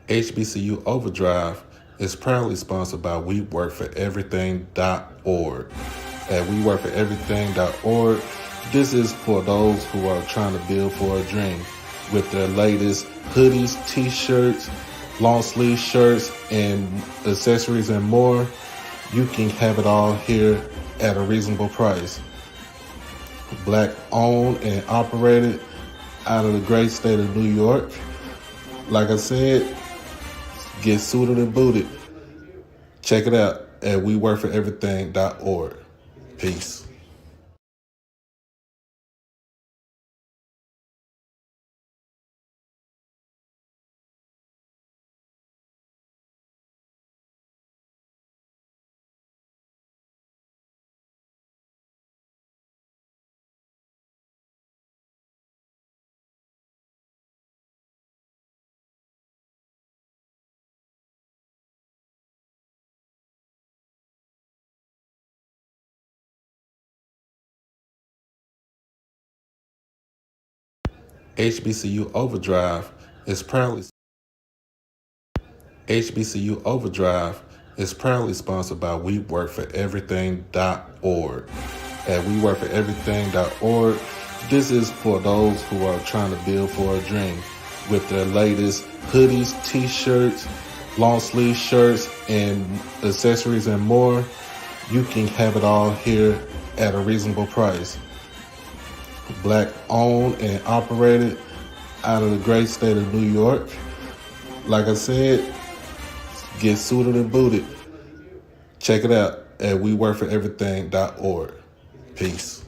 HBCU OverDrive is proudly sponsored by WeWorkForEverything.org. At WeWorkForEverything.org, this is for those who are trying to build for a dream. With their latest hoodies, t-shirts, long sleeve shirts, and accessories and more, you can have it all here at a reasonable price. Black owned and operated out of the great state of New York. Like I said, get suited and booted. Check it out at WeWorkForEverything.org. Peace. HBCU OverDrive is proudly HBCU OverDrive is proudly sponsored by WeWorkForEverything.org. At WeWorkForEverything.org, this is for those who are trying to build for a dream. With their latest hoodies, t-shirts, long sleeve shirts, and accessories and more, you can have it all here at a reasonable price. Black owned and operated out of the great state of New York. Like I said, get suited and booted. Check it out at WeWorkForEverything.org. Peace.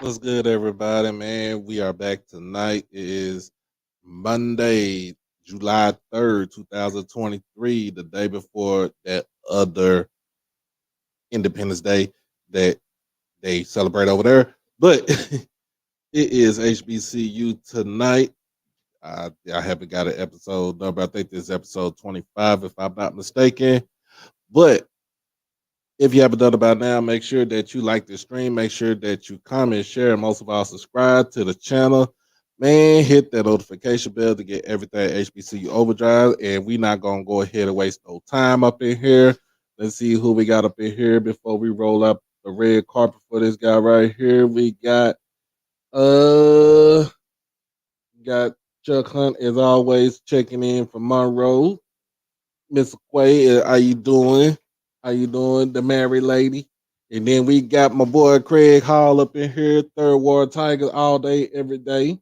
What's good, everybody, man? We are back tonight. It is Monday, July 3rd, 2023, the day before that other Independence Day that they celebrate over there. But it is HBCU tonight. I haven't got an episode number. I think this is episode 25, if I'm not mistaken. But if you haven't done it by now, make sure that you like the stream. Make sure that you comment, share, and most of all, subscribe to the channel. Man, hit that notification bell to get everything HBCU OverDrive. And we're not going to go ahead and waste no time up in here. Let's see who we got up in here before we roll up the red carpet for this guy right here. We got Chuck Hunt, as always, checking in from Monroe. Miss Quay, how you doing? How you doing, the married lady? And then we got my boy Craig Hall up in here, Third Ward Tigers all day, every day.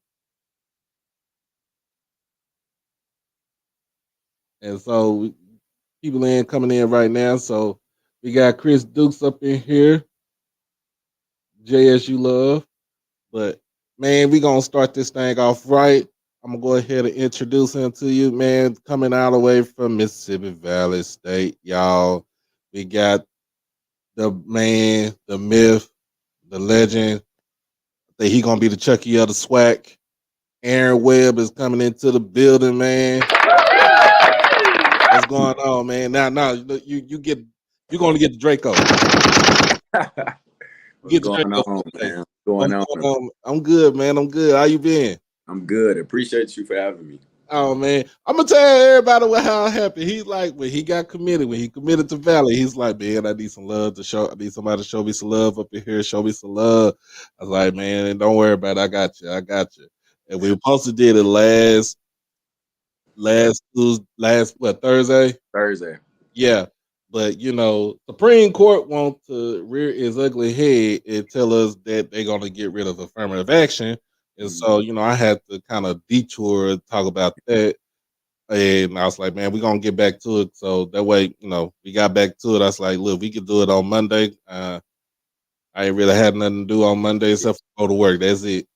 And so people coming in right now. So we got Chris Dukes up in here, JSU Love. But man, we gonna start this thing off right. I'm gonna go ahead and introduce him to you, man. Coming all the way from Mississippi Valley State, y'all. We got the man, the myth, the legend. I think he gonna be the Chucky of the SWAC. Aaron Webb is coming into the building, man. What's going on, man? Now, you're gonna get the Draco. What's going on, man? What's going on? I'm good, man. I'm good. How you been? I'm good. Appreciate you for having me. Oh man, I'm gonna tell everybody how happy he's like when he got committed. When he committed to Valley, he's like, man, I need some love to show. I need somebody to show me some love up in here. Show me some love. I was like, man, don't worry about it. I got you. I got you. And we supposed to did it last Thursday? Thursday. Yeah. But Supreme Court wants to rear its ugly head and tell us that they're gonna get rid of affirmative action. And so, I had to kind of detour and talk about that. And I was like, man, we're going to get back to it. So that way, we got back to it. I was like, look, we could do it on Monday. I ain't really had nothing to do on Monday except for go to work. That's it.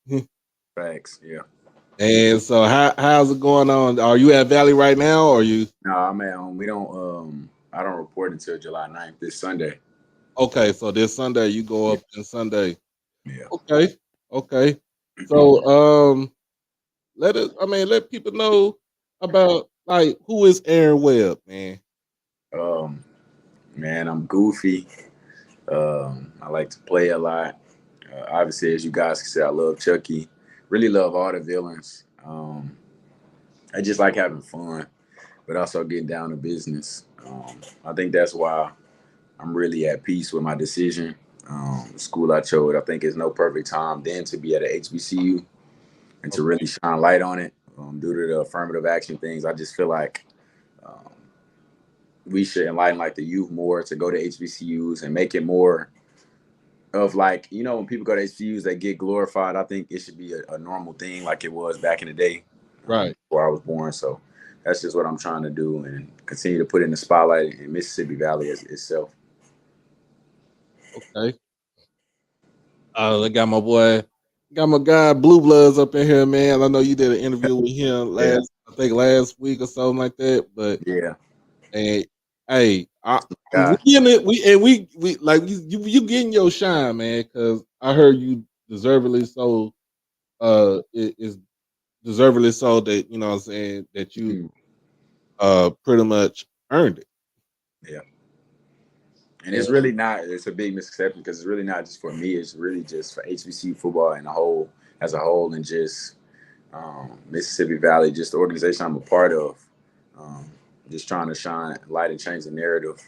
Facts, yeah. And so how's it going on? Are you at Valley right now or are you No, I'm at home. We don't I don't report until July 9th, this Sunday. okay, so this Sunday you go Yeah. up in Sunday. Yeah. Okay. Okay. So let people know about like who is Aaron Webb, man. Um, man, I'm goofy. I like to play a lot. Obviously, as you guys can see, I love Chucky. Really love all the villains. I just like having fun, but also getting down to business. I think that's why I'm really at peace with my decision. The school I chose, I think, is no perfect time then to be at a HBCU and to Okay. really shine light on it. Due to the affirmative action things, I just feel like um, we should enlighten like the youth more to go to HBCUs and make it more of like, when people go to HBCUs, they get glorified. I think it should be a normal thing like it was back in the day Right. before I was born. So that's just what I'm trying to do and continue to put in the spotlight in Mississippi Valley itself. Okay. I got my guy Blue Bloods up in here, man. I know you did an interview with him Yeah, last week or something like that. But yeah. and hey, we God, in it. We like you getting your shine, man. Because I heard you deservedly so. It is deservedly so that you know what I'm saying that you mm, pretty much earned it. yeah. And it's And, really not. It's a big misconception because it's really not just for me. It's really just for HBCU football and as a whole, and just Mississippi Valley, just the organization I'm a part of. Um, just trying to shine light and change the narrative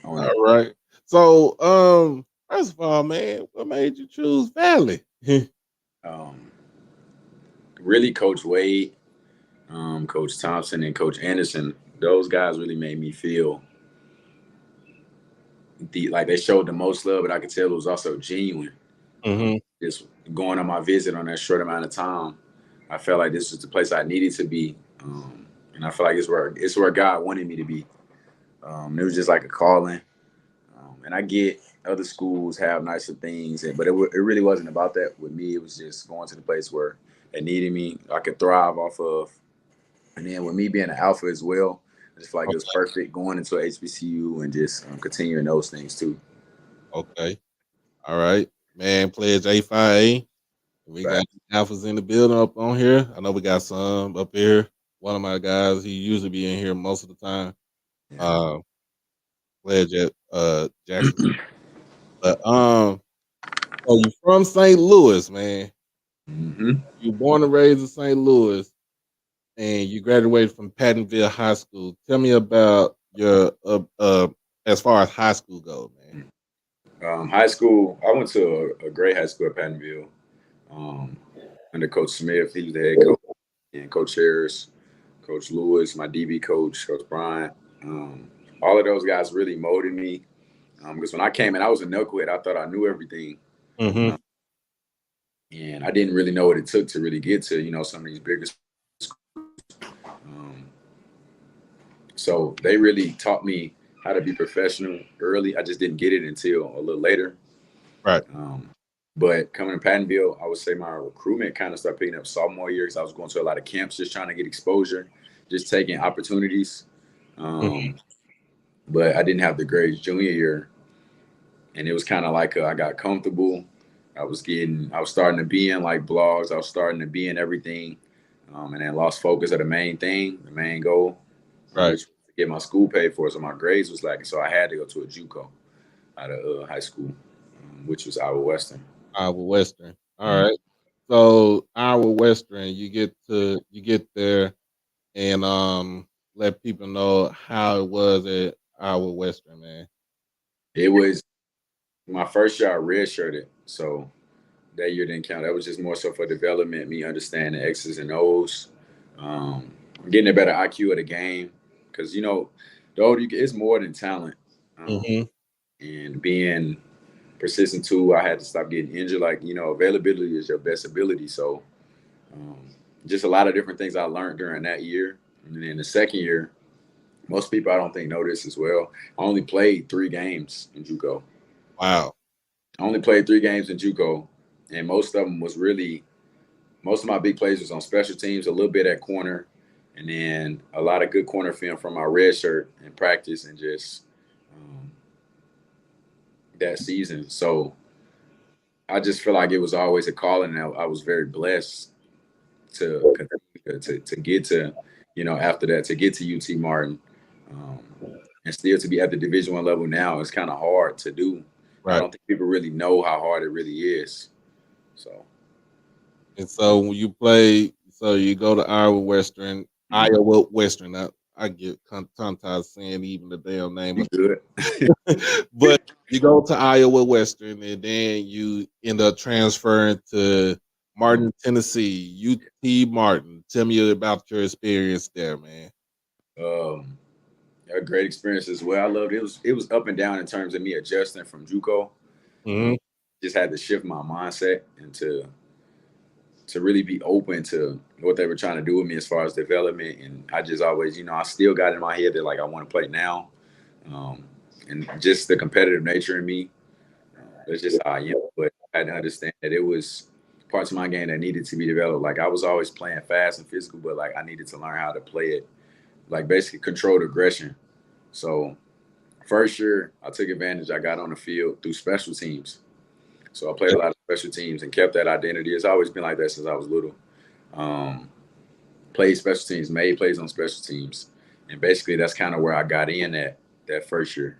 on it. all right. So first of all, man, what made you choose Valley? Um, really, Coach Wade, Coach Thompson, and Coach Anderson. Those guys really made me feel like they showed the most love, but I could tell it was also genuine. Hmm. Just going on my visit on that short amount of time, I felt like this was the place I needed to be, and I feel like it's where God wanted me to be. It was just like a calling, and I get other schools have nicer things, but it really wasn't about that with me. It was just going to the place where they needed me, I could thrive off of, and then with me being an alpha as well, I just feel like it was perfect going into HBCU and just continuing those things too. Okay. All right. Man, pledge A5A. We got But alphas in the building up on here. I know we got some up here. One of my guys, he usually be in here most of the time. yeah. Uh pledge at Jackson. But so you from St. Louis, man. Hmm. You born and raised in St. Louis and you graduated from Pattonville High School. Tell me about your as far as high school goes, man. High school, I went to a great high school at Pattonville um, under Coach Smith. He was the head coach, and Coach Harris, Coach Lewis, my DB coach, Coach Bryant. Um, all of those guys really molded me because when I came in, I was a knucklehead. I thought I knew everything, Mm-hmm. and I didn't really know what it took to really get to some of these bigger schools. Um, so they really taught me how to be professional early. I just didn't get it until a little later. Right. Um, but coming to Pattonville, I would say my recruitment kind of started picking up sophomore year because I was going to a lot of camps, just trying to get exposure, just taking opportunities. Mm-hmm. Um, but I didn't have the grades junior year, and it was kind of like I got comfortable. I was starting to be in like blogs. I was starting to be in everything, and then lost focus of the main thing, the main goal, Right. which was to get my school paid for. So my grades was lacking, so I had to go to a JUCO out of high school, which was Iowa Western. Iowa Western. All Mm. right. So Iowa Western, you get there and let people know how it was at Iowa Western, man. It was my first year I redshirted, so that year didn't count. That was just more so for development, me understanding X's and O's, um, getting a better IQ of the game. Because the older you get, it's more than talent, Mm-hmm. and being persistent too. I had to stop getting injured. Like availability is your best ability. So um, just a lot of different things I learned during that year. And then the second year, most people I don't think know this as well. I only played 3 games in JUCO. Wow. I only played 3 games in JUCO, and most of my big plays was on special teams, a little bit at corner, and then a lot of good corner film from my red shirt in practice and just um, that season. So I just feel like it was always a calling. And I was very blessed to continue to get to, after that to get to UT Martin, um, and still to be at the Division I level now. It's kind of hard to do. I Right. don't think people really know how hard it really is. So. And so when you play, so you go to Mhm. Iowa Western. I get tongue-tied saying even the damn name You of good? but you go to Iowa Western and then you end up transferring to Martin, Tennessee, UT Martin. Tell me about your experience there, man. um, a great experience as well. I loved it. It was up and down in terms of me adjusting from JUCO. Hmm. Just had to shift my mindset and to really be open to what they were trying to do with me as far as development. And I just always, I still got in my head that like I want to play now, um, and just the competitive nature in me. That's just how I am. But I had to understand that it was parts of my game that needed to be developed. Like I was always playing fast and physical, but like I needed to learn how to play it, like basically controlled aggression. So first year, I took advantage. I got on the field through special teams. So I played a lot of special teams and kept that identity. It's always been like that since I was little. Um, Played special teams, made plays on special teams, and basically that's kind of where I got in at that first year.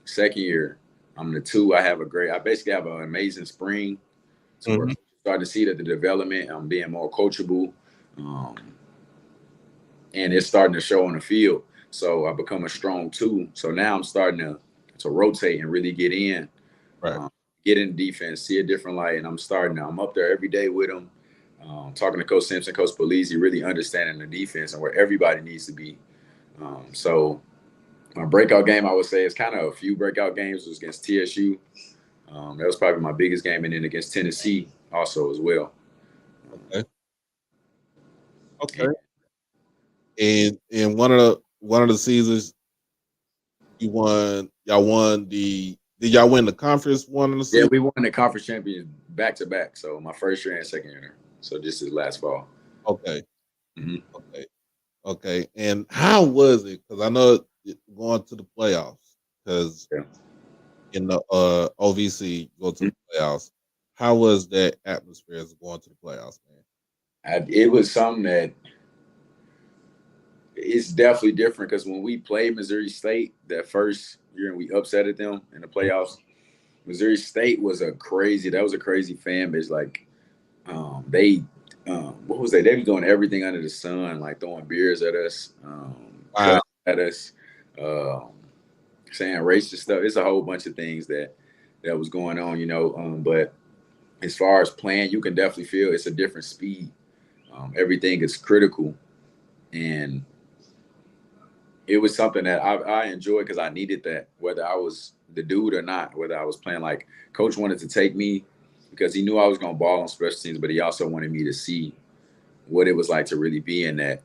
Second year, I'm the two. I basically have an amazing spring to where Hmm. start to see that the development, I'm being more coachable, um, and it's starting to show on the field. So I become a strong two. So now I'm starting to rotate and really Right. um, get in defense, see a different light, and I'm up there every day with them, talking to Coach Simpson, Coach Polizzi, really understanding the defense and where everybody needs to be. So my breakout game, I would say, is kind of a few breakout games was against TSU. That was probably my biggest game, and then against Tennessee also as well. Okay. And Okay. And in one of the seasons did y'all win the conference one of the yeah, season? we won the conference champions back to back. So my first year and second year. So this is last fall. Okay. Hmm. Okay. Okay. And how was it? Because I know going to the playoffs, because Yeah. in the OVC go to Mhm. the playoffs. How was that atmosphere as going to the playoffs, man? It was something that it's definitely different because when we played Missouri State that first year and we upsetted them in the playoffs, Missouri State that was a crazy fan base. Like they what was they? They was doing everything under the sun, like throwing beers at us, Wow. cussing at us, um, saying racist stuff. It's a whole bunch of things that was going on. But as far as playing, you can definitely feel it's a different speed. Everything is critical, and it was something that I enjoyed because I needed that, whether I was the dude or not, whether I was playing. Like coach wanted to take me because he knew I was going to ball on special teams, but he also wanted me to see what it was like to really be in that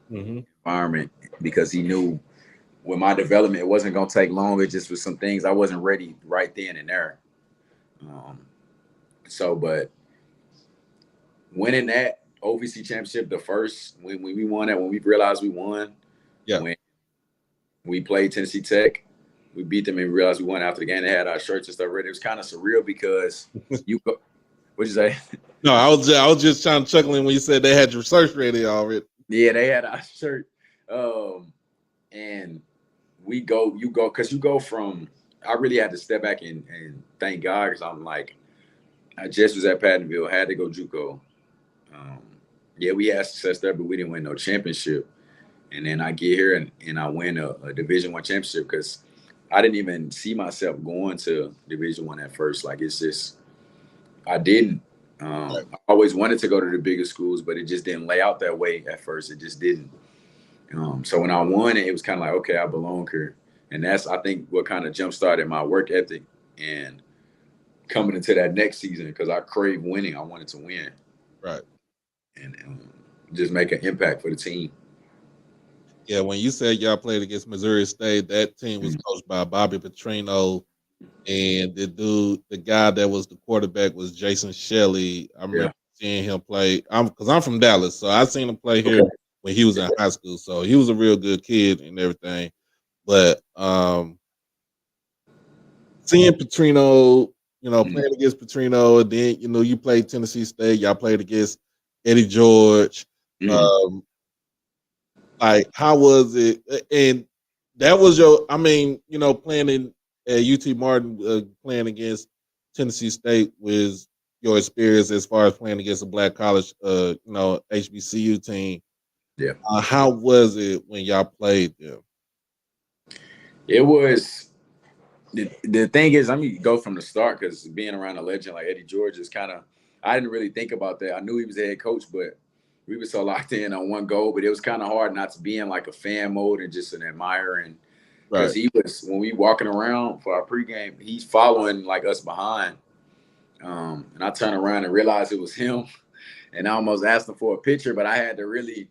Hmm. environment because he knew with my development it wasn't going to take long. It just was some things I wasn't ready right then and there. Um, but winning that OVC championship, the first when we won that, when we realized we won, Yeah. when we played Tennessee Tech. We beat them and we realized we won after the game. They had our shirts and stuff ready. It was kind of surreal because you go, what'd you say? No, I was just trying to chuckling when you said they had your search ready already. Yeah, they had our shirt. Um, and you go, because you go from, I really had to step back and thank God because I'm like, I just was at Pattonville, had to go JUCO. Um, yeah, we had success there, but we didn't win no championship. And then I get here and I win a Division I championship because I didn't even see myself going to Division I at first. Like it's just I didn't. I always wanted to go to the bigger schools, but it just didn't lay out that way at first. It just didn't. So when I won it, it was kind of like, okay, I belong here, and that's I think what kind of jump started my work ethic and coming into that next season because I craved winning. I wanted to win Right. and just make an impact for the team. Yeah, when you said y'all played against Missouri State, that team was Mhm. coached by Bobby Petrino. and the guy that was the quarterback was Jason Shelley. I Yeah. remember seeing him play. Because I'm from Dallas, so I seen him play here Okay. when he was in high school. So he was a real good kid and everything. But seeing Petrino, Mm, playing against Petrino, and then you played Tennessee State. Y'all played against Eddie George. mm. Um, like, how was it? And that was your, I mean, playing in at UT Martin, playing against Tennessee State was your experience as far as playing against a black college, HBCU team. Yeah. How was it when y'all played them? It was the thing is, I'm gonna go from the start because being around a legend like Eddie George is kind of. I didn't really think about that. I knew he was the head coach, but we were so locked in on one goal. But it was kind of hard not to be in like a fan mode and just an admirer. And because Right, he was when we walking around for our pregame, he's following like us behind. And I turned around and realized it was him, and I almost asked him for a picture, but I had to really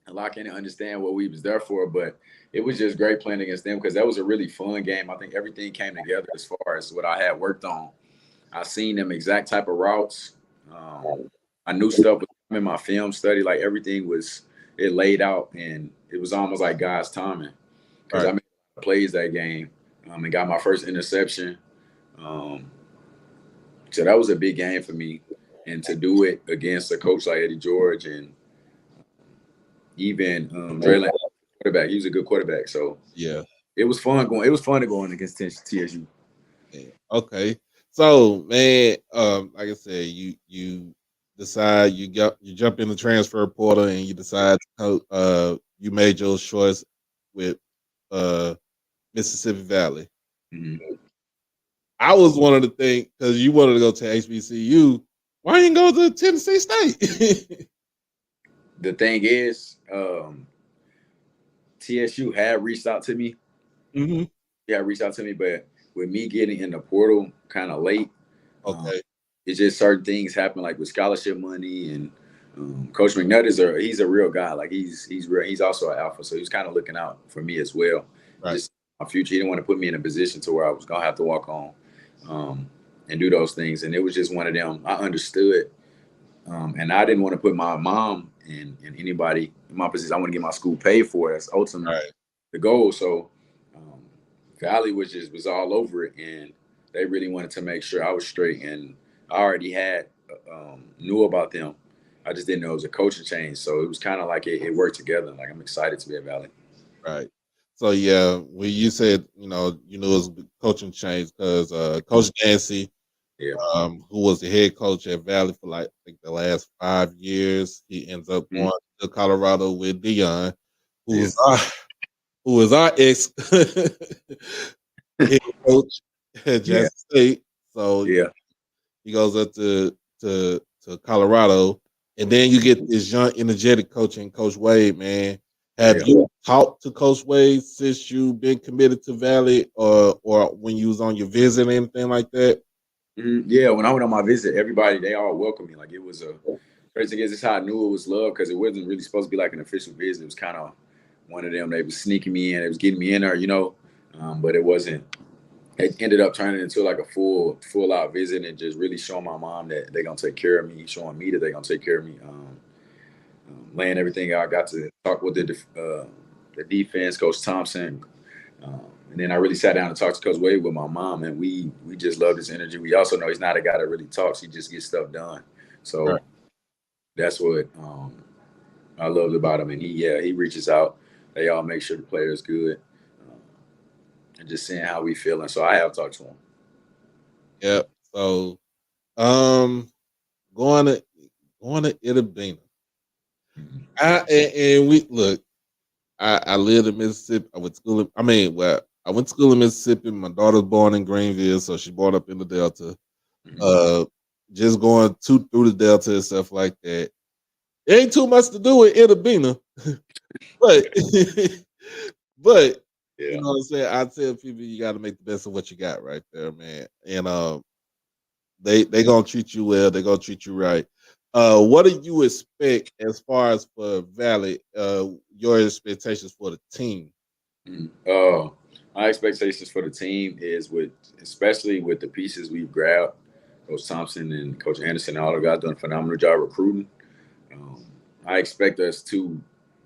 lock in and understand what we was there for. But it was just great playing against them because that was a really fun game. I think everything came together as far as what I had worked on. I seen them exact type of routes. I knew stuff was in my film study. Like everything was it laid out, and it was almost like God's timing because I right, made plays that game and got my first interception. Um, so that was a big game for me, and to do it against a coach like Eddie George and even Draylon quarterback, he was a good quarterback. So yeah. it was fun going. It was fun to going against TSU. Yeah. Okay. So, man, like I said, you decide you jump in the transfer portal and you decide you made your choice with uh Mississippi Valley. Mm-hmm. I was one of the things because you wanted to go to HBCU. Why you didn't go to Tennessee State? The thing is, TSU had reached out to me. hmm Yeah, reached out to me, but with me getting in the portal kind of late, um, Okay. it's just certain things happen, like with scholarship money and Coach McNutt he's a real guy. Like he's real. He's also an alpha, so he was kind of looking out for me as well. Right. Just my future. He didn't want to put me in a position to where I was gonna have to walk on and do those things. And it was just one of them. I understood, and I didn't want to put my mom and anybody in my position. I want to get my school paid for. That's ultimately Right. the goal. So um, Valley was all over it, and they really wanted to make sure I was straight. And I already had knew about them. I just didn't know it was a coaching change. So it was kind of like it worked together. Like I'm excited to be at Valley. Right. So yeah, when you said it was a coaching change because Coach Dancy, Yeah. who was the head coach at Valley for like I think the last 5 years. He ends up Mm-hmm. going to Colorado with Dion, who Yeah. is our ex head coach at Yeah. Jackson State. So Yeah. he goes up to Colorado, and then you get this young, energetic coach and Coach Wade. Man, have Yeah. you talked to Coach Wade since you been committed to Valley, or when you was on your visit or anything like that? Yeah. When I went on my visit, everybody they all welcomed me. Like it was a crazy. Thing is, this is how I knew it was love because it wasn't really supposed to be like an official visit. It was kind of one of them. They was sneaking me in. They was getting me in there. But it wasn't. It ended up turning into like a full out visit and just really showing my mom that they're gonna take care of me, showing me that they're gonna take care of me, laying everything out. I got to talk with the defense, Coach Thompson, and then I really sat down and talked to Coach Wade with my mom, and we just love his energy. We also know he's not a guy that really talks; he just gets stuff done. Right, So that's what I loved about him, and he reaches out. They all make sure the player is good, um, and just seeing how we feeling. So I have talked to him. yeah. So, um, going to going to Itabena. Mhm. And we look. I lived in Mississippi. I went to school. I went to school in Mississippi. My daughter's born in Greenville, so she brought up in the Delta. Mhm. Uh, just going through the Delta and stuff like that. It ain't too much to do with Itabena, but but you Yeah. know what I'm saying. I tell people you got to make the best of what you got right there, man. And they gonna treat you well. They gonna treat you right. What do you expect as far as for Valley? Your expectations for the team? Mhm. My expectations for the team is especially with the pieces we've grabbed, Coach Thompson and Coach Anderson, and all the guys doing a phenomenal job recruiting. Um, I expect us to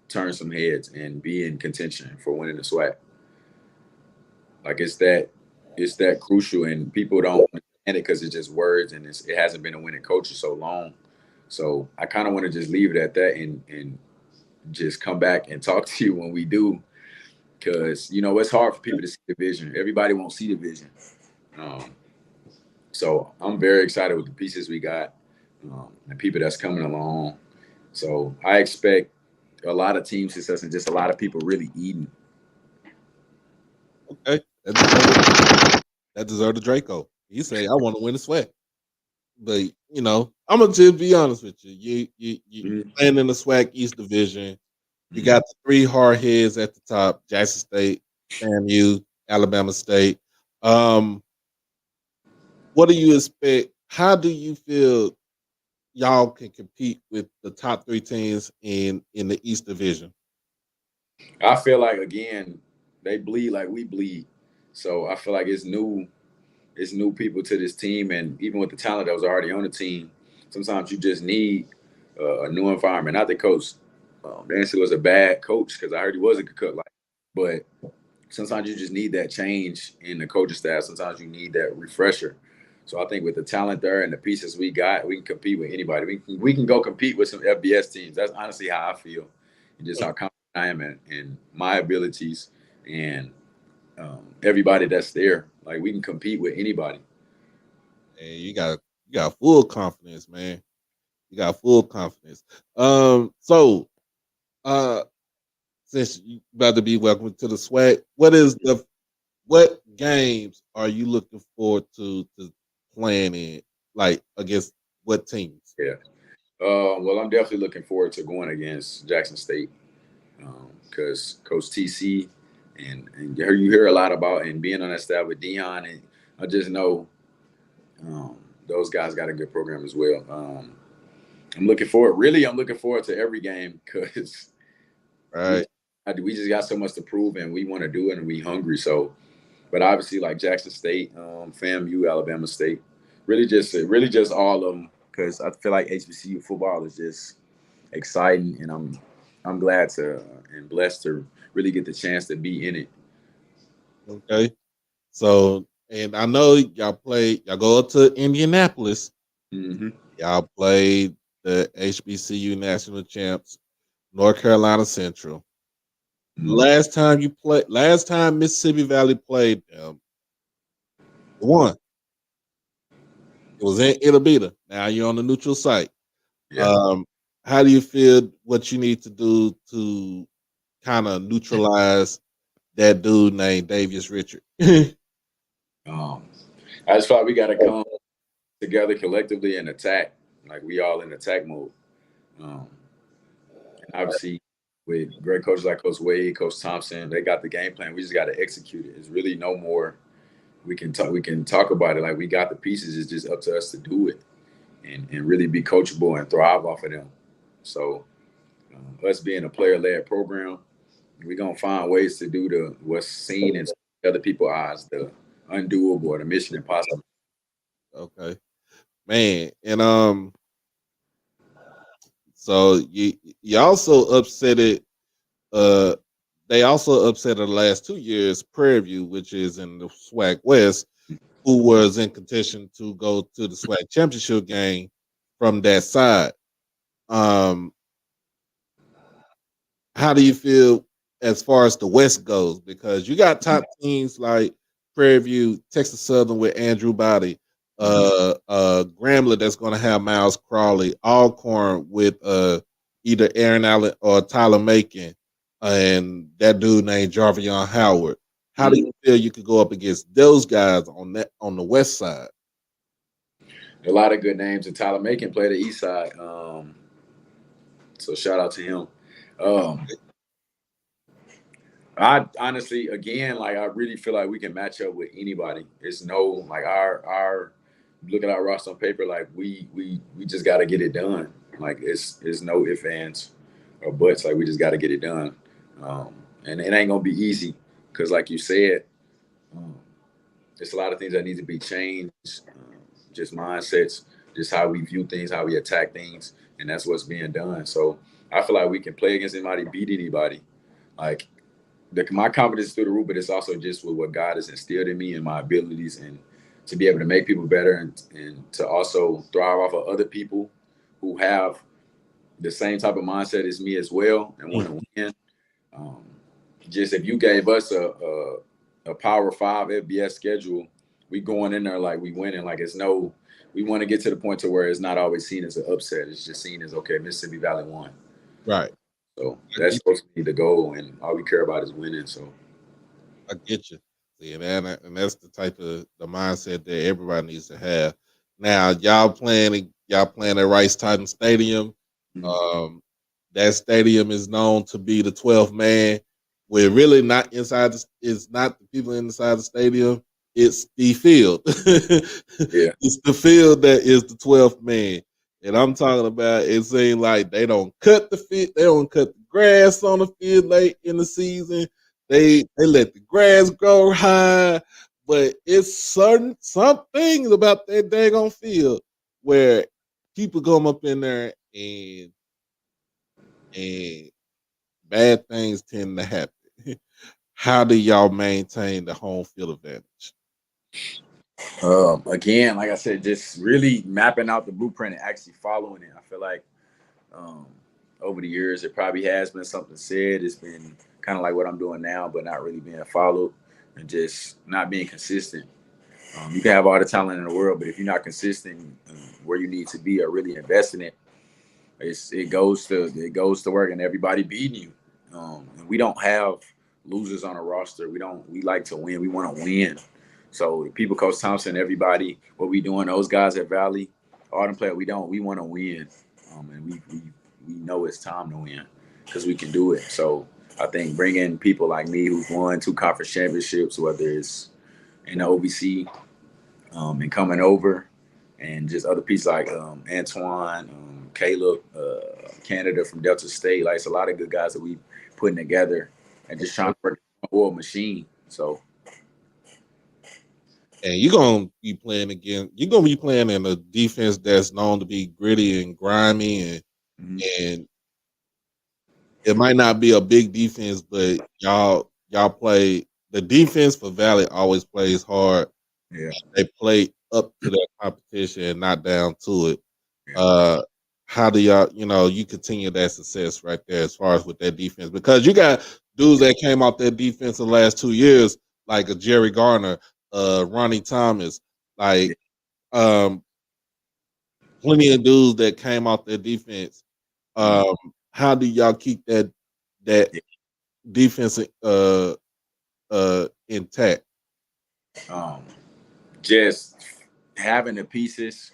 turn some heads and be in contention for winning the SWAC. Like it's that crucial, and people don't understand it because it's just words, and it hasn't been a winning culture so long. So I kind of want to just leave it at that, and just come back and talk to you when we do, because it's hard for people to see the vision. Everybody won't see the vision. Um, so I'm very excited with the pieces we got, and people that's coming along. So I expect a lot of team success and just a lot of people really eating. Okay, that deserved a Draco. He say, "I want to win the SWAC." But I'm gonna just be honest with you. You Mhm. playing in the SWAC East Division. You Mhm. got the three hard heads at the top: Jackson State, FAMU, Alabama State. Um, what do you expect? How do you feel y'all can compete with the top three teams in the East Division? I feel like again, they bleed like we bleed. So I feel like it's new people to this team, and even with the talent that was already on the team, sometimes you just need a new environment. Not that coach Nancy was a bad coach, because I heard he was a good coach, like, but sometimes you just need that change in the coaching staff. Sometimes you need that refresher. So I think with the talent there and the pieces we got, we can compete with anybody. We can go compete with some FBS teams. That's honestly how I feel, and just how confident I am in my abilities, and everybody that's there. Like we can compete with anybody. And you got full confidence, man. You got full confidence. So uh since you about to be welcome to the SWAC, what games are you looking forward to playing in? Like against what teams? Yeah. Well, I'm definitely looking forward to going against Jackson State, because Coach TC and you hear a lot about, and being on that staff with Dion, and I just know um, those guys got a good program as well. I'm looking forward. Really, I'm looking forward to every game, because we Right. we just got so much to prove, and we want to do it, and we hungry. So, but obviously, like Jackson State, FAMU, Alabama State, really just all of them, because I feel like HBCU football is just exciting, and I'm glad to and blessed to really get the chance to be in it. Okay. So and I know y'all go up to Indianapolis. Hmm. Y'all played the HBCU national champs, North Carolina Central. Hmm. Last time Mississippi Valley played them, they won. It was in Itabita. Now you're on the neutral site. Yeah. Um, how do you feel? What you need to do to kind of neutralize that dude named Davius Richard? Um, I just thought we got to come together collectively and attack, like we all in attack mode. Um, and obviously, with great coaches like Coach Wade, Coach Thompson, they got the game plan. We just got to execute it. It's really no more. We can talk. We can talk about it. Like we got the pieces. It's just up to us to do it, and really be coachable and thrive off of them. So us being a player led program, we're gonna find ways to do the what's seen in other people's eyes, the undoable or the mission impossible. Okay, man, and so you also upset it. Uh, they also upset the last 2 years Prairie View, which is in the SWAC West, who was in contention to go to the SWAC championship game from that side. Um, how do you feel as far as the West goes? Because you got top teams like Prairie View, Texas Southern with Andrew Body, Mhm. Grambling that's going to have Miles Crawley, Alcorn with either Aaron Allen or Tyler Macon, and that dude named Jarvion Howard. How do Mhm. you feel you could go up against those guys on the West side? A lot of good names, and Tyler Macon played the East Side. So shout out to him. Um, I honestly, again, like I really feel like we can match up with anybody. It's no like our look at our roster on paper, like we just got to get it done. Like it's no ifs ands or buts. Like we just got to get it done. Um, and it ain't gonna be easy, because like you said. It's a lot of things that need to be changed, just mindsets, just how we view things, how we attack things, and that's what's being done. So I feel like we can play against anybody, beat anybody. Like my confidence is through the roof, but it's also just with what God has instilled in me and my abilities, and to be able to make people better, and to also thrive off of other people who have the same type of mindset as me as well and want to win. Um, just if you gave us a Power Five FBS schedule, we going in there like we winning. Like it's no, we want to get to the point to where it's not always seen as an upset. It's just seen as okay, Mississippi Valley won. Right. So I that's get, supposed to be the goal, and all we care about is winning. So I get you. See, and that's the type of the mindset that everybody needs to have. Now, y'all playing at Rice Titan Stadium. mm, Um, that stadium is known to be the 12th man. We're really not inside. It's not the people inside the stadium. It's the field. yeah, It's the field that is the 12th man. And I'm talking about. It seems like they don't cut the field. They don't cut the grass on the field late in the season. They let the grass grow high. But it's some things about that daggone field where people come up in there and bad things tend to happen. How do y'all maintain the home field advantage? again, like I said, just really mapping out the blueprint and actually following it. I feel like um, over the years, it probably has been something said. It's been kind of like what I'm doing now, but not really being followed and just not being consistent. You can have all the talent in the world, but if you're not consistent where you need to be or really invest in it, it goes to work, and everybody beating you. And we don't have losers on a roster. We like to win. We want to win. So the people, Coach Thompson, everybody, what we doing, those guys at Valley, all them players, we want to win, and we know it's time to win because we can do it. So I think bringing people like me who've won 2 conference championships, whether it's in the OVC, and coming over, and just other pieces like Antoine, Caleb, Canada from Delta State. Like it's a lot of good guys that we putting together and just trying to work an oil machine. So And you're gonna be playing again. You're gonna be playing in a defense that's known to be gritty and grimy, mhm, and it might not be a big defense, but y'all play the defense for Valley always plays hard. yeah, They play up to that competition and not down to it. yeah, Uh, how do y'all, you continue that success right there as far as with that defense? Because you got dudes that came out that defense the last 2 years, like a Jerry Garner, Ronnie Thomas, yeah, like um, plenty of dudes that came out their defense. mhm, Um, how do y'all keep that yeah. defense intact? Um, just having the pieces,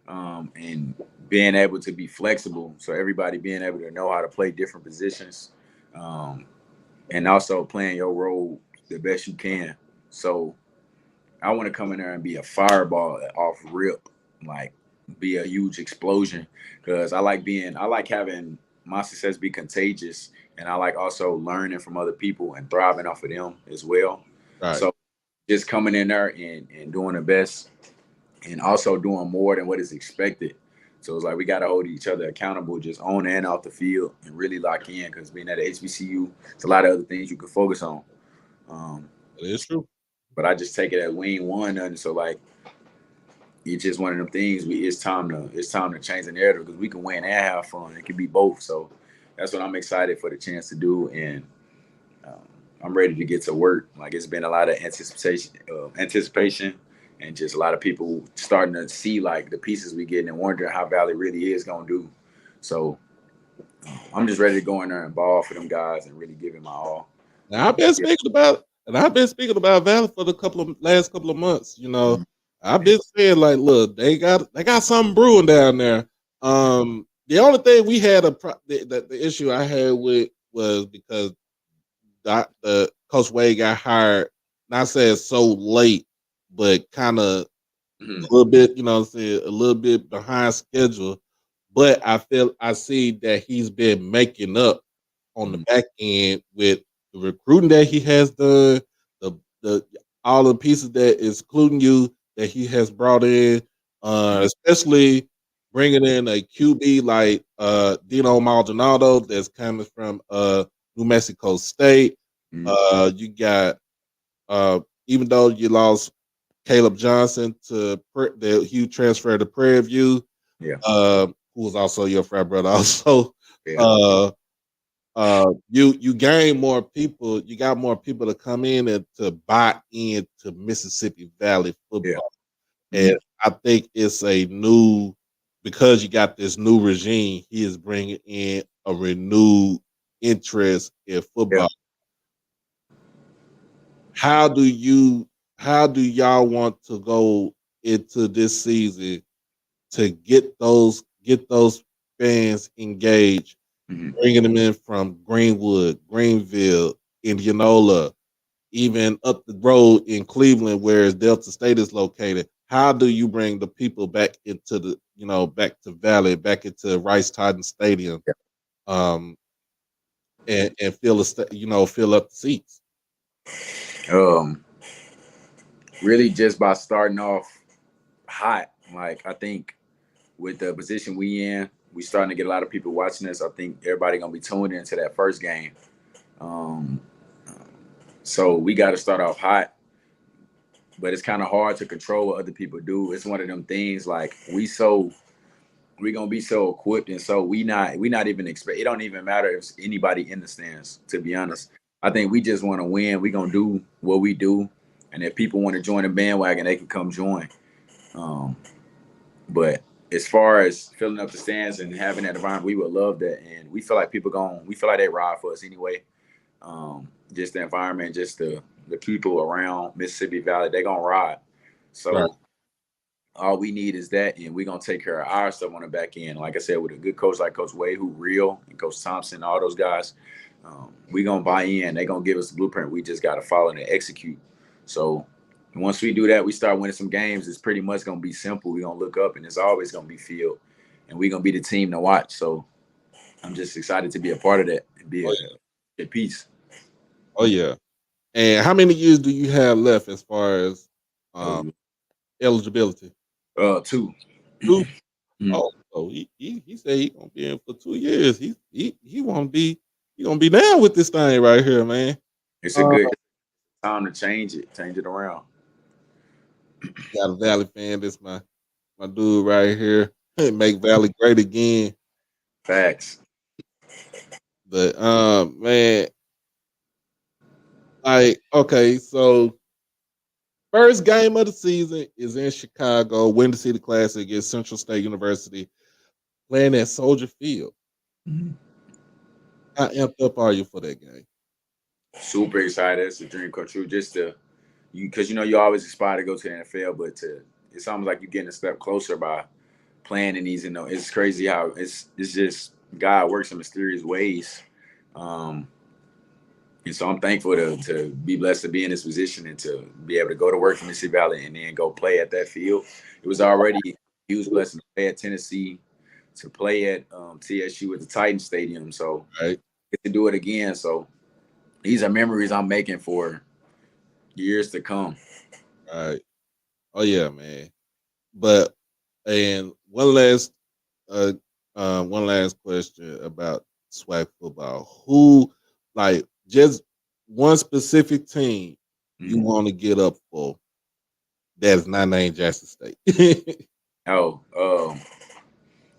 and being able to be flexible. So everybody being able to know how to play different positions, um, and also playing your role the best you can. So I want to come in there and be a fireball off rip, like be a huge explosion. Because I like having my success be contagious, and I like also learning from other people and thriving off of them as well. Right. So just coming in there and doing the best, and also doing more than what is expected. So it's like we got to hold each other accountable, just on and off the field, and really lock in. Because being at HBCU, it's a lot of other things you can focus on. Um, That is true. but I just take it as we ain't won nothing. So like it's just one of them things. It's time to change the narrative because we can win and have fun. It can be both. So that's what I'm excited for the chance to do, and um, I'm ready to get to work. Like it's been a lot of anticipation, and just a lot of people starting to see like the pieces we getting and wondering how Valley really is gonna do. So I'm just ready to go in there and ball for them guys and really give it my all. Now I've been speaking about Valley for the last couple of months. Mhm. I've been saying like, look, they got something brewing down there. The only thing we had the issue I had with was because the Coach Wade got hired. Not saying so late, but kind of a Mhm. little bit, what I'm saying, a little bit behind schedule. But I see that he's been making up on the Mhm. back end with the recruiting that he has done. The all the pieces that is including you that he has brought in, Mhm. especially bringing in a QB like Dino Maldonado that's coming from New Mexico State. Mhm. You got even though you lost Caleb Johnson to the huge transfer to Prairie View, Yeah, who was also your frat brother. Also, yeah, uh, you gain more people. You got more people to come in and to buy into Mississippi Valley yeah. football, and Mhm. I think it's a new because you got this new regime. He is bringing in a renewed interest in Yeah. football. How do you? How do y'all want to go into this season to get those fans engaged, Mhm. bringing them in from Greenwood, Greenville, Indianola, even up the road in Cleveland, where Delta State is located? How do you bring the people back into back to Valley, back into Rice Titan Stadium, um, and fill up the seats? Um, Really just by starting off hot. Like I think with the position we in, we starting to get a lot of people watching us. I think everybody gonna be tuned into that first game. Um, so we got to start off hot, but it's kind of hard to control what other people do. It's one of them things like we gonna be so equipped and so we not even expect. It don't even matter if it's anybody in the stands. To be honest, I think we just want to win. We gonna do what we do, and if people want to join the bandwagon, they can come join. Um, But as far as filling up the stands and having that environment, we would love that. And we feel like we feel like they ride for us anyway. Just the environment, just the people around Mississippi Valley, they gonna ride. Right, So all we need is that, and we're gonna take care of our stuff on the back end. Like I said, with a good coach like Coach Wade, who real, and Coach Thompson, all those guys, we gonna buy in. They gonna give us the blueprint. We just gotta follow and execute. So once we do that, we start winning some games. It's pretty much gonna be simple. We gonna look up, and it's always gonna be field, and we gonna be the team to watch. So I'm just excited to be a part of that and be oh a piece. oh yeah. And how many years do you have left as far as um, Eligible. eligibility? Two. Two. Mhm. Oh, so he said he gonna be in for 2 years. He won't be he gonna be down with this thing right here, man. It's a Uh, good time to change it around. got a Valley fan. This my dude right here. Make Valley great again. Facts. But man, like okay, so first game of the season is in Chicago. Windy City Classic against Central State University, playing at Soldier Field. Mhm. How amped up are you for that game? Super excited. It's a dream come true. Just to you, because you always aspire to go to the NFL, but to it's almost like you're getting a step closer by playing in these. It's crazy how it's just God works in mysterious ways. Um, and so I'm thankful to be blessed to be in this position and to be able to go to work for Mississippi Valley and then go play at that field. It was already a huge blessing to play at Tennessee, to play at TSU at the Titan Stadium. So Right, get to do it again. So these are memories I'm making for years to come. right. Oh yeah, man. But and uh, one last question about swag football. Who, like, just one specific team you Mhm. want to get up for that is not named Jackson State? Oh,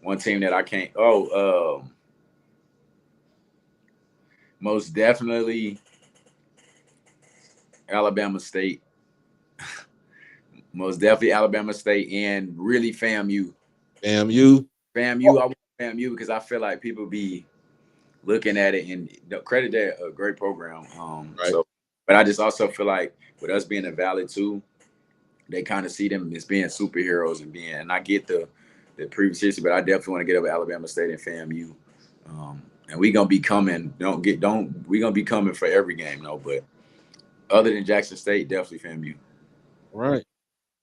one team that I can't. Most definitely Alabama State. Most definitely Alabama State, and really FAMU. Damn you. FAMU. I want FAMU because I feel like people be looking at it and credit that a great program. Right, But I just also feel like with us being a valley too, they kind of see them as being superheroes and being. And I get the previous history, but I definitely want to get up at Alabama State and FAMU. And we gonna be coming. Don't we gonna be coming for every game, no. But other than Jackson State, definitely FAMU. right.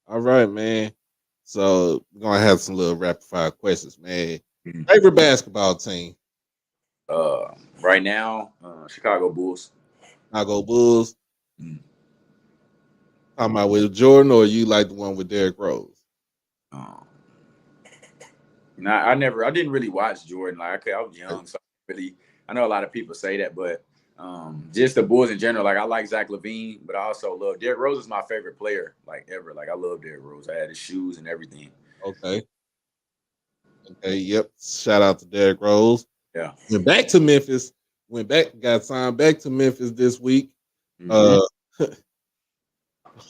All right, man. So we're gonna have some little rapid fire questions, man. Mhm. Favorite basketball team? Right now, Chicago Bulls. Chicago Bulls. Mhm. Talking about with Jordan, or you like the one with Derrick Rose? Um, I didn't really watch Jordan. Like, I was young, so I know a lot of people say that, but just the Bulls in general. Like, I like Zach LaVine, but I also love Derrick Rose. Is my favorite player, like ever. Like, I love Derrick Rose. I had his shoes and everything. Okay. Okay. Yep. Shout out to Derrick Rose. Yeah. Went back to Memphis. Went back. Got signed back to Memphis this week. Mm-hmm.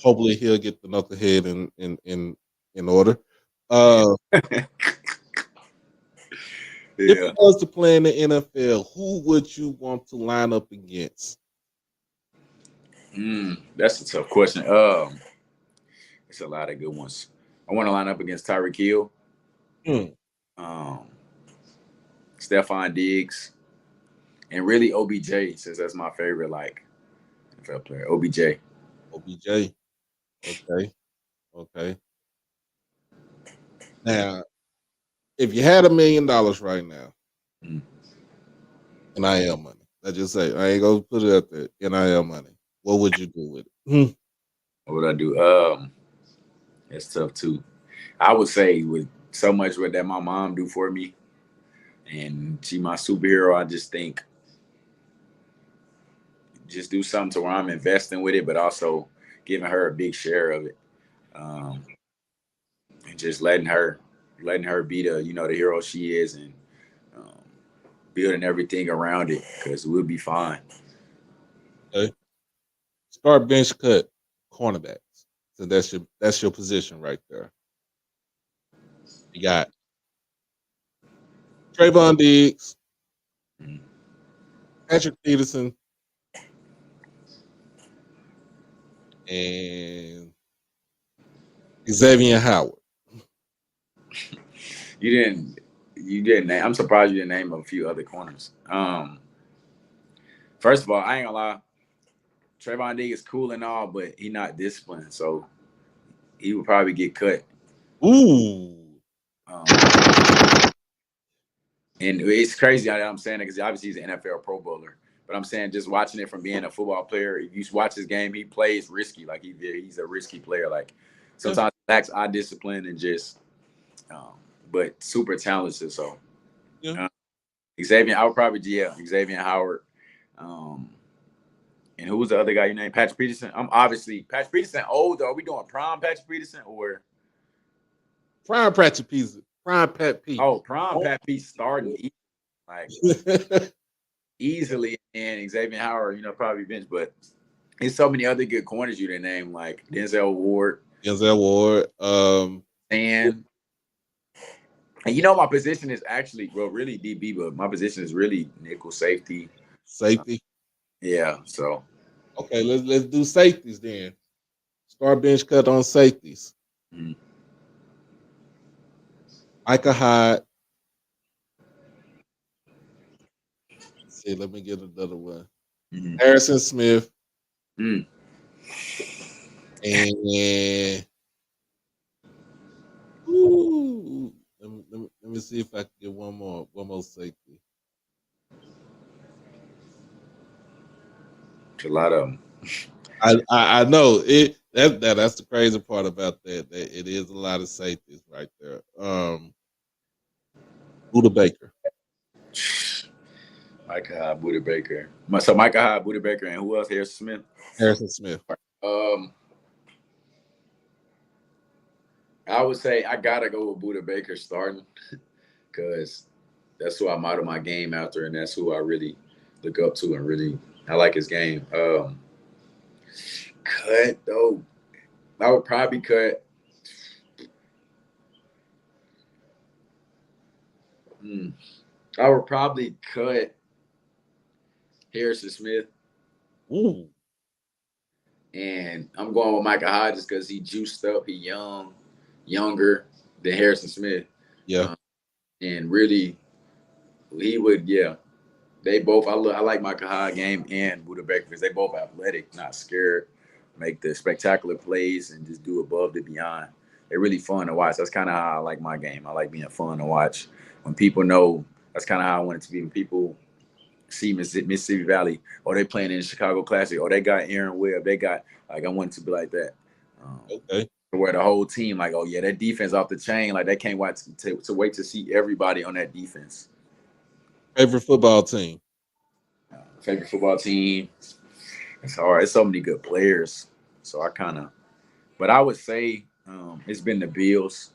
Hopefully he'll get the knucklehead in order. If Yeah. it was to play in the NFL, who would you want to line up against? That's a tough question. It's a lot of good ones. I want to line up against Tyreek Hill, Hmm. um, Stephon Diggs, and really OBJ, since that's my favorite like NFL player. OBJ. OBJ. Okay. Okay. Now, if you had $1 million right now, Mm. NIL money. Let's just say I ain't gonna put it out there. NIL money. What would you do with it? What would I do? It's tough too. I would say with so much what that my mom do for me, and she my superhero. I just think just do something to where I'm investing with it, but also giving her a big share of it, um, and just letting her be the the hero she is, and um, building everything around it because we'll be fine. Okay. Start bench cut cornerbacks. So that's your position right there. You got Trayvon Diggs, Mm. Patrick Peterson, and Xavier Howard. You didn't name. I'm surprised you didn't name a few other corners. First of all, I ain't gonna lie. Trayvon Diggs is cool and all, but he not disciplined, so he would probably get cut. Ooh. Um, and it's crazy how I'm saying it because obviously he's an NFL Pro Bowler. But I'm saying just watching it from being a football player, if you watch his game, he plays risky. Like he's a risky player. Like Yeah. sometimes he lacks eye discipline and just, um, but super talented. So Yeah. uh, Xavier, I would probably Xavier Howard. Um, and who was the other guy you named? Patrick Peterson. I'm obviously Patrick Peterson old. Are we doing prime Patrick Peterson or Prime Patrick Peterson. Prime Pat P. prime Pat Pete starting like easily, and Xavier Howard, probably bench, but there's so many other good corners you didn't name, like Denzel Ward, Denzel Ward. and my position is actually really DB, but my position is really nickel safety. Safety. Yeah, so Okay, let's do safeties then. Start bench cut on safeties. mm, Micah Hyde. Let's see, let me get another one. mm, Harrison Smith. mm. And ooh, let me see if I can get one more safety. A lot of them. I know it. That's the crazy part about that. That it is a lot of safeties right there. Buda Baker. Micah Hyde, Buda Baker. So Micah Hyde, Buda Baker, and who else? Harrison Smith. Harrison Smith. Um, I would say I gotta go with Buda Baker starting because that's who I model my game after, and that's who I really look up to, and really I like his game. Cut though, I would probably cut. Hmm, I would probably cut Harrison Smith, Ooh, and I'm going with Micah Hyde just because he juiced up, he younger than Harrison Smith, yeah. and really he would, yeah. They both. I like Micah Hyde game and Buda Baker because they both athletic, not scared, make the spectacular plays and just do above the beyond. They're really fun to watch. That's kind of how I like my game. I like being fun to watch. When people know, that's kind of how I want it to be. When people see Mississippi Valley, or they playing in the Chicago Classic, or they got Aaron Webb, they got like I want it to be like that. Okay. Where the whole team like, oh yeah, that defense off the chain. Like they can't wait to wait to see everybody on that defense. Favorite football team? Favorite football team. It's hard. It's so many good players. So I kind of, but I would say it's been the Bills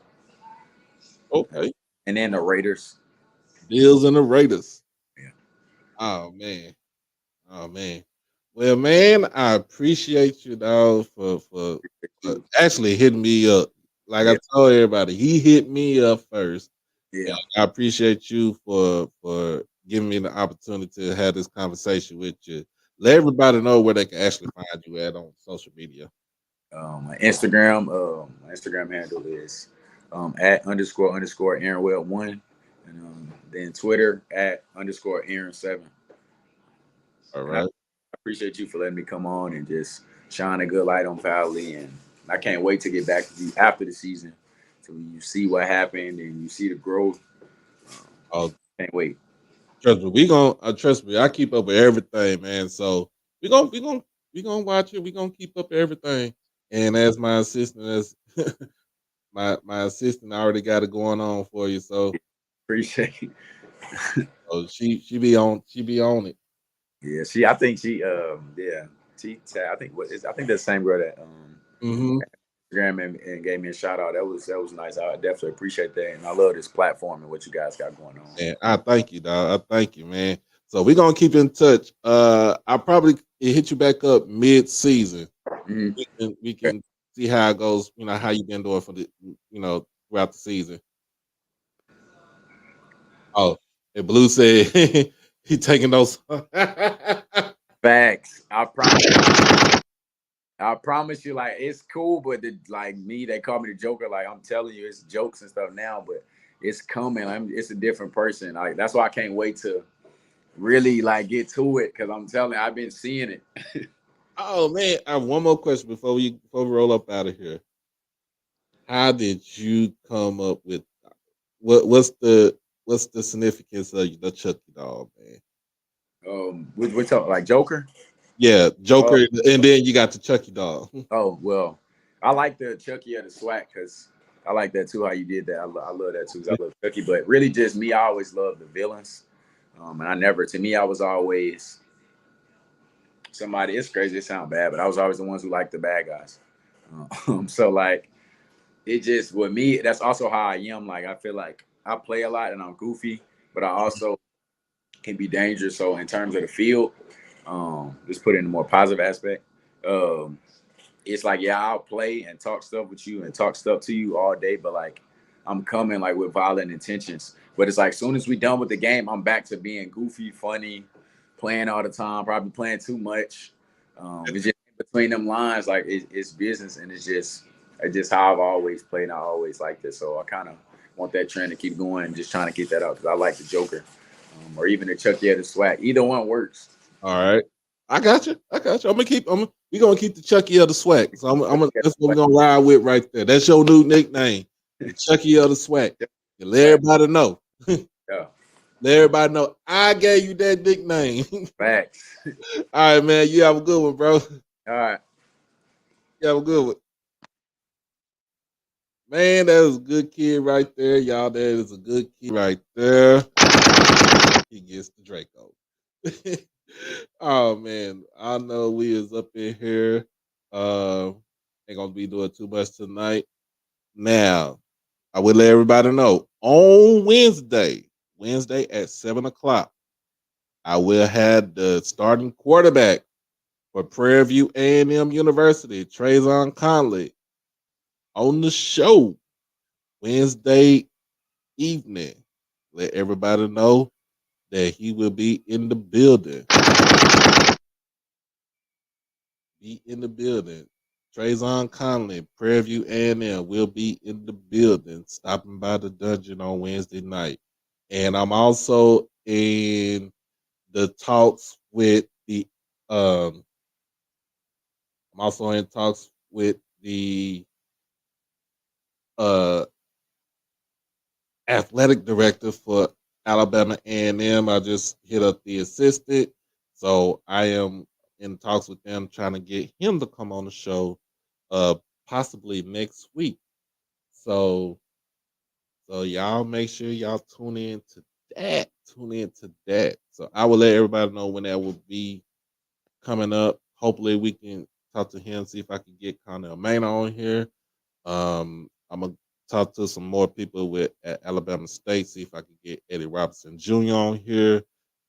Okay. and then the Raiders. Bills and the Raiders. Yeah. Oh man. Oh man. Well, man, I appreciate you, dog, for actually hitting me up. Like I Yeah. told everybody, he hit me up first. And Yeah. I appreciate you for giving me the opportunity to have this conversation with you. Let everybody know where they can actually find you at on social media. My Instagram handle is at underscore Aaron Webb one, and then Twitter at underscore Aaron seven. All And I right. appreciate you for letting me come on and just shine a good light on Valley. And I can't wait to get back to you after the season, so you see what happened and you see the growth. Um, Oh, can't wait. trust me, we gonna trust me. I keep up with everything, man. So we gonna watch it. We gonna keep up with everything. And as my assistant, as my assistant already got it going on for you. So, Appreciate it. so she be on it. Yeah, I think yeah, I think I think that's the same girl that Hmm. Instagram and gave me a shout out. That was nice. I definitely appreciate that, and I love this platform and what you guys got going on. And I thank you, dog. I thank you, man. So we're gonna keep in touch. I probably hit you back up mid season. Mhm. We can see how it goes. You know how you been doing for the throughout the season. Oh, and Blue said he taking those. Facts. I promise you, like it's cool, but like me, they call me the Joker. Like I'm telling you, it's jokes and stuff now, but it's coming. It's a different person. Like that's why I can't wait to really like get to it because I'm telling you, I've been seeing it. Oh man, I have one more question before we roll up out of here. How did you come up with what's the significance of the Chucky doll, man? We talk like Joker. Yeah, Oh, Joker, and then you got the Chucky doll. well, I like the Chucky or the Swag because I like that too. How you did that, I love that too. 'Cause I love Chucky, but really just me, I always love the villains. And I never, to me, I was always somebody. It's crazy, it sound bad, but I was always the ones who liked the bad guys. So like it just with me, that's also how I am. Like I feel like I play a lot and I'm goofy, but I also can be dangerous. So in terms of the field, just put it in a more positive aspect. Um, it's like yeah, I'll play and talk stuff with you and talk stuff to you all day, but like I'm coming like with violent intentions. But it's like soon as we done with the game, I'm back to being goofy, funny, playing all the time, probably playing too much. It's just in between them lines, like it's business, and it's just how I've always played. And I always liked it, so I kind of want that trend to keep going, and just trying to get that out because I like the Joker, or even the Chucky or the Swag. Either one works. All right, I got you. I got you. We gonna keep the Chucky of the swag. So that's what we're gonna ride with right there. That's your new nickname, the Chucky of the swag. You let Swag. everybody know. Yeah, Let everybody know I gave you that nickname. facts. All right, man. You have a good one, bro. All right. You have a good one. Man, that was a good kid right there. Y'all, that is a good kid right there. He gets the Draco. Oh man, I know we is up in here. Ain't gonna be doing too much tonight. Now, I will let everybody know on Wednesday at 7 o'clock, I will have the starting quarterback for Prairie View A&M University, Trayvon Conley, on the show Wednesday evening. Let everybody know that he will be in the building. Be in the building. Trayvon Conley, Prairie View A&M will be in the building, stopping by the dungeon on Wednesday night. And I'm also in the talks with the um I'm also in talks with the uh athletic director for Alabama A&M. I just hit up the assistant. So I am in talks with them trying to get him to come on the show possibly next week. So y'all make sure y'all tune in to that. Tune in to that. So I will let everybody know when that will be coming up. Hopefully we can talk to him, see if I can get Connell Maynard on here. I'm gonna talk to some more people with at Alabama State, see if I can get Eddie Robinson Jr. on here.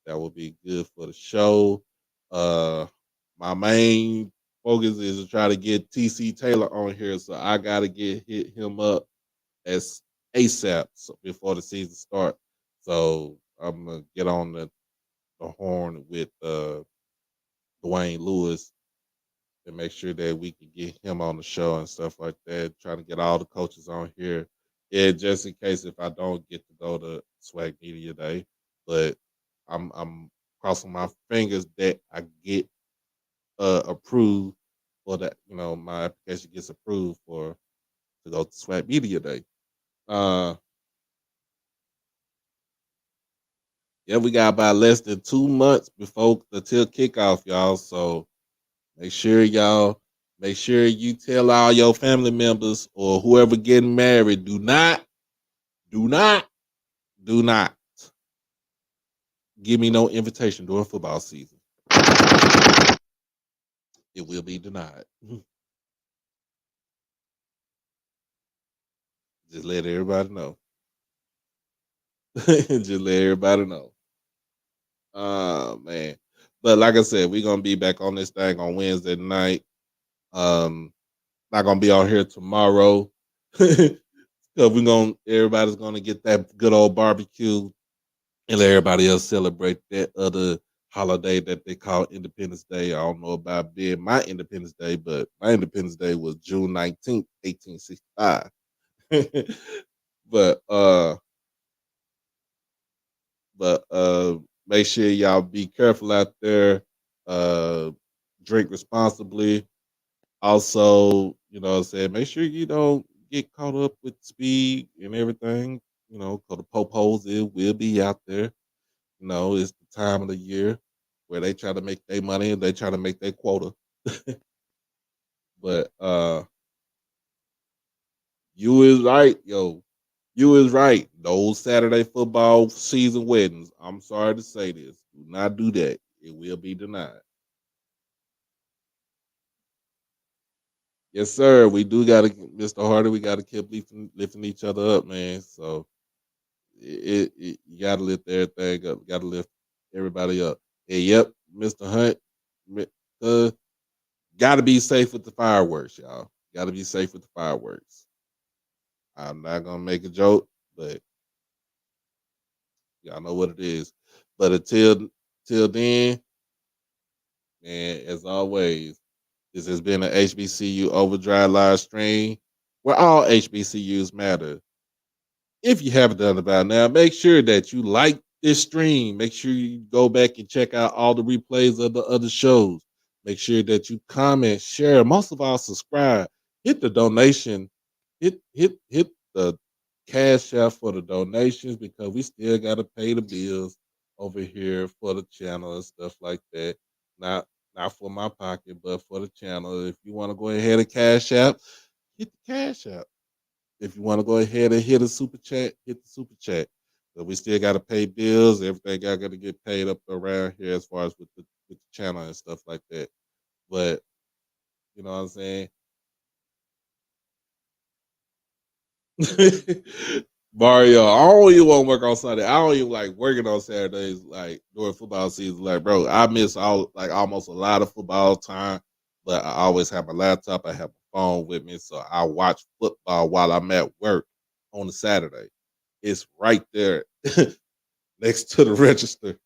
That would be good for the show. My main focus is to try to get TC Taylor on here, so I gotta hit him up as ASAP before the season starts. So I'm gonna get on the horn with Dwayne Lewis and make sure that we can get him on the show and stuff like that. Trying to get all the coaches on here. Yeah, just in case if I don't get to go to Swag Media Day. But I'm crossing my fingers that I get approved for that, my application gets approved for to go to Swag Media Day. Uh yeah, we got about less than 2 months before until kickoff, y'all. So Make sure y'all, make sure you tell all your family members or whoever getting married, do not, do not give me no invitation during football season. It will be denied. Just let everybody know. Just let everybody know. Man. But like I said, we're gonna be back on this thing on Wednesday night. Um, not gonna be on here tomorrow. Cause everybody's gonna get that good old barbecue and let everybody else celebrate that other holiday that they call Independence Day. I don't know about being my Independence Day, but my Independence Day was June 19th, 1865. but make sure y'all be careful out there. Uh Drink responsibly. Also, what I'm saying, make sure you don't get caught up with speed and everything, because the popos it will be out there. It's the time of the year where they try to make their money and they try to make their quota. But you is right, yo. You is right. Those Saturday football season weddings. I'm sorry to say this. Do not do that. It will be denied. Yes, sir. We do gotta, Mr. Hardy, we gotta keep lifting each other up, man. So you gotta lift everything up. You gotta lift everybody up. And yep, Mr. Hunt, uh, got to be safe with the fireworks, y'all. Got to be safe with the fireworks. I'm not gonna make a joke, but y'all know what it is. But till then, man, as always, this has been an HBCU Overdrive live stream where all HBCUs matter. If you haven't done it by now, make sure that you like this stream. Make sure you go back and check out all the replays of the other shows. Make sure that you comment, share, most of all, subscribe. Hit the donation, hit the cash out for the donations because we still gotta pay the bills over here for the channel and stuff like that. Not not for my pocket, but for the channel. If you want to go ahead and cash out, hit the cash out. If you want to go ahead and hit a super chat, hit the super chat. But we still got to pay bills. Everything got to get paid up around here as far as with the channel and stuff like that. But you know what I'm saying? Mario, I don't even want to work on Sunday. I don't even like working on Saturdays, like during football season. Like, bro, I miss almost a lot of football time, but I always have my laptop. I have my phone with me, so I watch football while I'm at work on a Saturday. It's right there next to the register.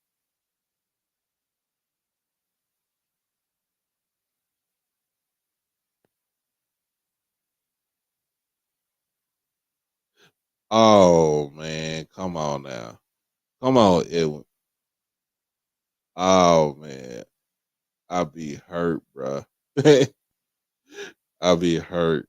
Oh man, come on now, come on, Edwin. Oh man, I'll be hurt, bro. I'll be hurt.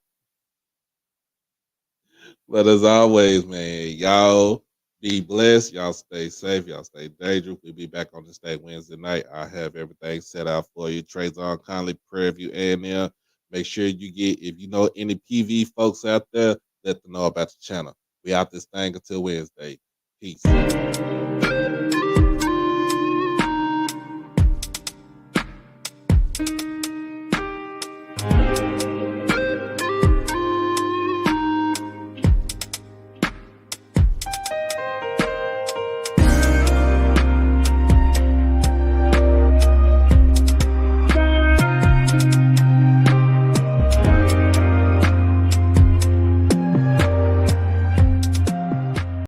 But as always, man, y'all be blessed. Y'all stay safe. Y'all stay dangerous. We'll be back on this day Wednesday night. I have everything set out for you. Trayvon Conley, Prairie View A&M. Make sure you get, if you know any PV folks out there, let them know about the channel. We out this thing until Wednesday. Peace.